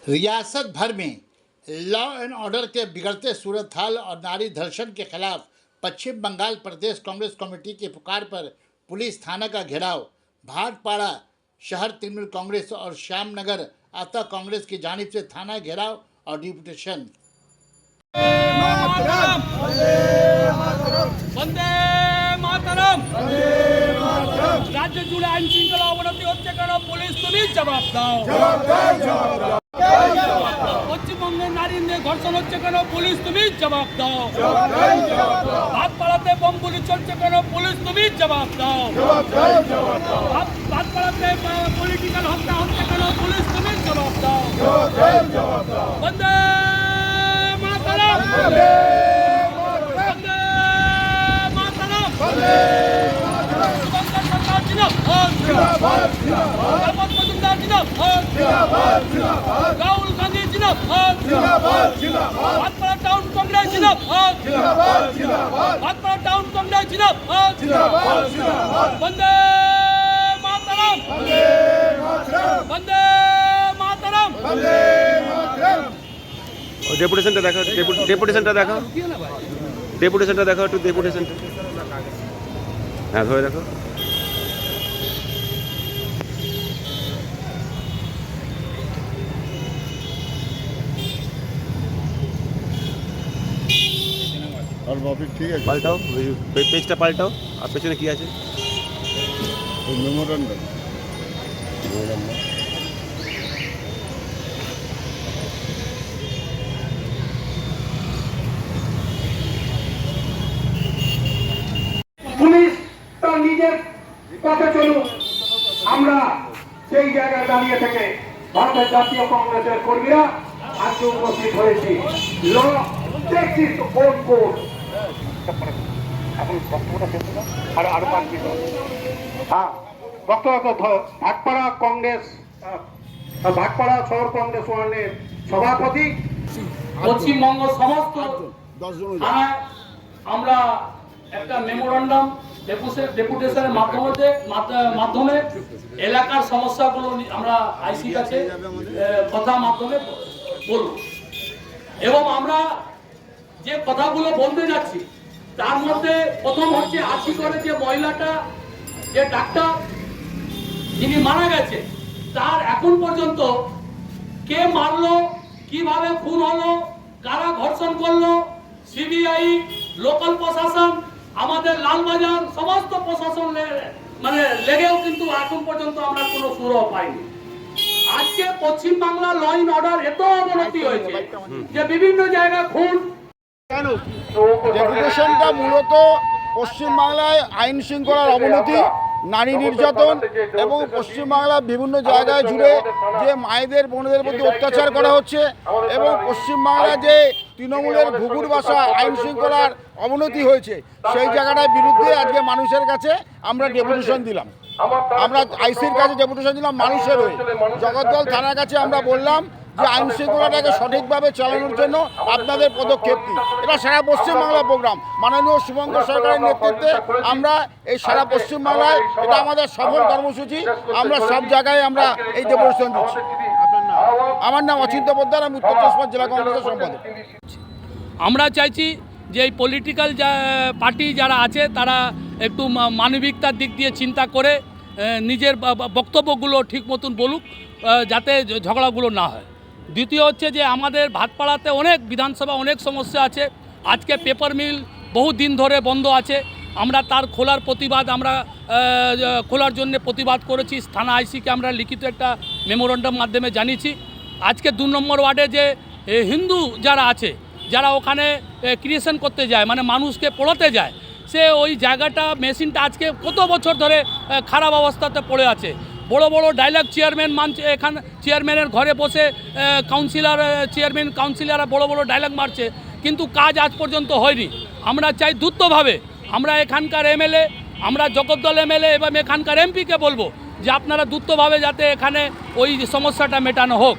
रियासत भर में लॉ एंड ऑर्डर के बिगड़ते सूरत हाल और नारी धर्षण के खिलाफ पश्चिम बंगाल प्रदेश कांग्रेस कमेटी की पुकार पर पुलिस थाना का घेराव, भाटपाड़ा शहर तृणमूल कांग्रेस और श्यामनगर आता कांग्रेस की जानिब से थाना घेराव और डिप्यूटेशन। वंदे मातरम। राज्य जुड़े आईन श्रृंखला अवनति হচ্ছে কেন পুলিশ তুমি জবাব দাও। পশ্চিমবঙ্গের নারীদের ধর্ষণ হচ্ছে কেন পুলিশ তুমি জবাব দাও। ভাটপাড়াতে বোম গুলি চলছে কেন পুলিশ তুমি জবাব দাও। ভাটপাড়াতে পলিটিক্যাল হত্যা হচ্ছে কেন পুলিশ তুমি জবাব দাও। বন্দে মাতরম। राहुल गांधी जिंदाबाद, भाटपाड़ा टाउन कांग्रेस जिंदाबाद, भाटपाड़ा टाउन कांग्रेस जिंदाबाद, वंदे मातरम, वंदे मातरम। डेपुटेशनটা দেখো, ডেপুটেশনটা দেখো, ডেপুটেশনটা দেখো, একটু ডেপুটেশনটা হ্যাঁ ধরে দেখো। और टॉपिक ठीक है পাল্টাও, পেজটা পাল্টাও। আর পেছনে কি আছে? मेमोरेंडम পুলিশ তার নিজের পথে চলুন। আমরা সেই জায়গায় দাঁড়িয়ে থেকে ভারতের জাতীয় কংগ্রেসের কর্মীরা আজকে উপস্থিত হয়েছি। ল টেকস ইটস ওন কোর্স। এখন বক্তব্যটা শেষ হলো, আরো 5 মিনিট। হ্যাঁ, বক্তব্য ভাটপাড়া কংগ্রেস, ভাটপাড়া শহর কংগ্রেস ওয়ানের সভাপতি পশ্চিমবঙ্গ সমস্ত থানায় আমরা একটা মেমোরেন্ডাম ডেপুটেশনের মাধ্যমে এলাকার সমস্যাগুলো আমরা আইসির কাছে কথার মাধ্যমে বলব এবং আমরা যে কথাগুলো বলতে যাচ্ছি তার মধ্যে প্রথম হচ্ছে আশি করে যে মহিলাটা, যে ডাক্তার যিনি মারা গেছে, তার এখন পর্যন্ত কে মারলো, কিভাবে খুন হলো, কারা ধর্ষণ করলো, সিবিআই, লোকাল প্রশাসন, আমাদের লালবাজার সমস্ত প্রশাসন মানে লেগেও কিন্তু এখন পর্যন্ত আমরা কোনো সুরাহ পাইনি। আজকে পশ্চিম বাংলা ল এন্ড অর্ডার এত অবনতি হয়েছে যে বিভিন্ন জায়গায় খুন। ডেপুটেশনটা মূলত পশ্চিমবাংলায় আইন শৃঙ্খলার অবনতি, নারী নির্যাতন এবং পশ্চিমবাংলার বিভিন্ন জায়গায় জুড়ে যে মায়েদের বোনেদের প্রতি অত্যাচার করা হচ্ছে এবং পশ্চিমবাংলায় যে তৃণমূলের ঘুঘুর বাসা আইন শৃঙ্খলার অবনতি হয়েছে সেই জায়গাটার বিরুদ্ধে আজকে মানুষের কাছে আমরা ডেপুটেশন দিলাম। আমরা আইসির কাছে ডেপুটেশন দিলাম মানুষের হয়ে। জগদ্দল থানার কাছে আমরা বললাম যে আইন শৃঙ্খলাটাকে সঠিকভাবে চালানোর জন্য আপনাদের পদক্ষেপ কী। এটা সারা পশ্চিমবাংলার প্রোগ্রাম, মাননীয় শুভঙ্কর সরকারের নেতৃত্বে আমরা এই সারা পশ্চিমবাংলায় এটা আমাদের সফল কর্মসূচি। আমরা সব জায়গায় আমরা এই ডেপুটেশন দিচ্ছি। আমার নাম অচিন্ত পোদ্দার, আমি উত্তর চব্বিশ জেলা কংগ্রেসের সম্পাদক। আমরা চাইছি যে এই পলিটিক্যাল পার্টি যারা আছে তারা একটু মানবিকতার দিক দিয়ে চিন্তা করে নিজের বক্তব্যগুলো ঠিক মতন বলুক, যাতে ঝগড়াগুলো না হয়। দ্বিতীয় হচ্ছে যে আমাদের ভাটপাড়াতে অনেক বিধানসভা অনেক সমস্যা আছে। আজকে পেপার মিল বহু দিন ধরে বন্ধ আছে, আমরা তার খোলার প্রতিবাদ আমরা খোলার জন্য প্রতিবাদ করেছি। থানা আইসিকে আমরা লিখিত একটা মেমোরেন্ডাম মাধ্যমে জানিয়েছি। আজকে 2 নম্বর ওয়ার্ডে যে হিন্দু যারা আছে, যারা ওখানে ক্রিয়েশন করতে যায়, মানে মানুষকে পড়াতে যায়, সে ওই জায়গাটা মেশিনটা আজকে কত বছর ধরে খারাপ অবস্থাতে পড়ে আছে। বড় বড় ডায়লগ চেয়ারম্যান মানছে, এখানে চেয়ারম্যানের ঘরে বসে কাউন্সিলররা বড় বড় ডায়লগ মারছে, কিন্তু কাজ আজ পর্যন্ত হয়নি। আমরা চাই দ্রুতভাবে, আমরা এখানকার এমএলএ, আমরা জগদ্দল এমএলএ এবং এখানকার এমপিকে বলবো যে আপনারা দ্রুতভাবে যাতে এখানে ওই সমস্যাটা মেটানো হোক।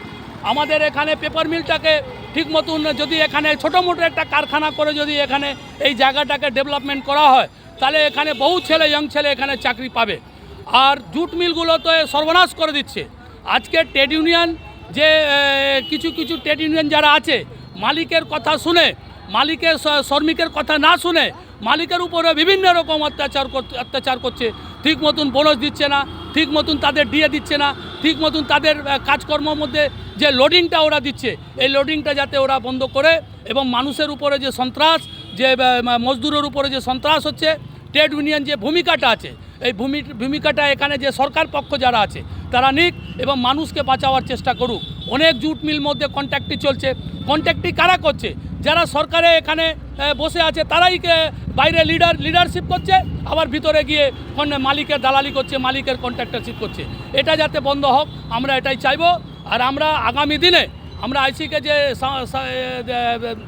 আমাদের এখানে পেপার মিলটাকে ঠিক মতন যদি এখানে ছোটো মোটো একটা কারখানা করে যদি এখানে এই জায়গাটাকে ডেভেলপমেন্ট করা হয়, তাহলে এখানে বহু ছেলে, ইয়ং ছেলে এখানে চাকরি পাবে। আর জুট মিলগুলো তো সর্বনাশ করে দিচ্ছে। আজকে ট্রেড ইউনিয়ন যে কিছু কিছু ট্রেড ইউনিয়ন যারা আছে মালিকের কথা শুনে, মালিকের শ্রমিকের কথা না শুনে মালিকের উপরে বিভিন্ন রকম অত্যাচার করছে। ঠিক মতন বোনাস দিচ্ছে না, ঠিক মতন তাদের ডিএ দিচ্ছে না, ঠিক মতন তাদের কাজকর্মের মধ্যে যে লোডিংটা ওরা দিচ্ছে, এই লোডিংটা যাতে ওরা বন্ধ করে এবং মানুষের উপরে যে সন্ত্রাস, যে মজদুরের উপরে যে সন্ত্রাস হচ্ছে, ট্রেড ইউনিয়ন যে ভূমিকাটা আছে, এই ভূমিকাটা এখানে যে সরকার পক্ষ যারা আছে তারা নিক এবং মানুষকে বাঁচাবার চেষ্টা করুক। অনেক জুট মিল মধ্যে কন্ট্রাক্টি চলছে, কন্ট্রাক্টি কারা করছে? যারা সরকারে এখানে বসে আছে তারাই বাইরে লিডারশিপ করছে, আবার ভিতরে গিয়ে মালিকের দালালি করছে, মালিকের কন্ট্রাক্টরশিপ করছে। এটা যাতে বন্ধ হোক আমরা এটাই চাইবো। আর আমরা আগামী দিনে আমরা আইসিকে যে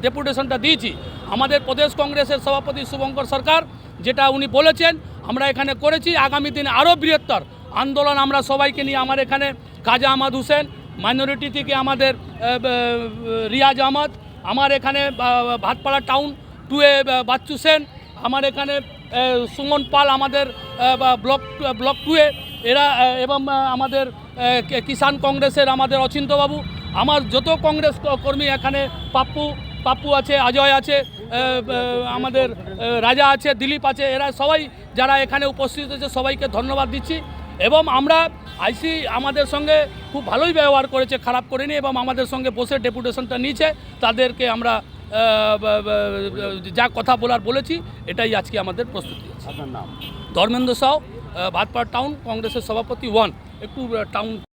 ডেপুটেশনটা দিয়েছি, আমাদের প্রদেশ কংগ্রেসের সভাপতি শুভঙ্কর সরকার যেটা উনি বলেছেন আমরা এখানে করেছি। আগামী দিনে আরও বৃহত্তর আন্দোলন আমরা সবাইকে নিয়ে, আমার এখানে কাজা আহমদ হোসেন, মাইনরিটি থেকে আমাদের রিয়াজ আহমদ, আমার এখানে ভাতপাড়া টাউন 2-এ বাচ্চু সেন, আমার এখানে সুমন পাল আমাদের ব্লক 2-এ এরা, এবং আমাদের কিষাণ কংগ্রেসের আমাদের অচিন্তবাবু, আমার যত কংগ্রেস কর্মী এখানে পাপ্পু আছে, অজয় আছে, আমাদের রাজা আছে, দিলীপ আছে, এরা সবাই যারা এখানে উপস্থিত হয়েছে সবাইকে ধন্যবাদ দিচ্ছি। এবং আমরা আইসি আমাদের সঙ্গে খুব ভালোই ব্যবহার করেছে, খারাপ করেনি, এবং আমাদের সঙ্গে বসে ডেপুটেশনটা নিয়েছে। তাদেরকে আমরা যা কথা বলেছি এটাই আজকে আমাদের প্রস্তুতি আছে। আপনার নাম? ধর্মেন্দ্র সাউ, ভাতপাড়া টাউন কংগ্রেসের সভাপতি 1, একটু টাউন